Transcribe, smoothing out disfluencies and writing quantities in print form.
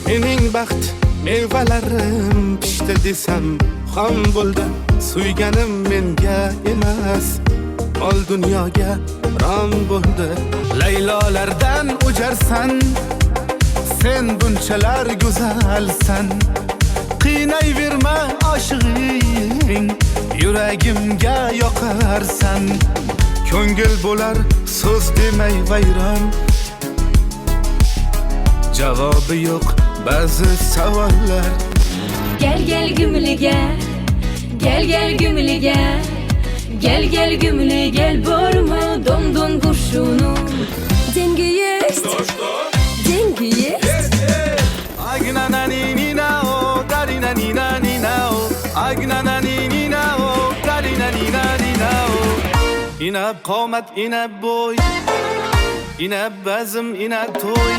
Mening baxt mevalarim pishdi desam xom bo'ldi. Suyganim menga emas, mol dunyoga rom bo'ldi. Laylolardan o'jarsan, sen bunchalar go'zalsan. Qiynayverma oshig'ing, yuragimga yoqarsan. Ko'ngil bo'lar so'z demay vayron, javobi yo'q ba'zi savollar. Gel gel gümülige, gel gel gümülige, gel gel gümüle gel borma don don kurşunu. Деньги есть, деньги есть. Agna na ni ni na o, dari na ni na ni na o. Agna na ni ni na o, dari na ni na ni na o. İnab qomat, inab bo'y, inab bazm, inab to'y.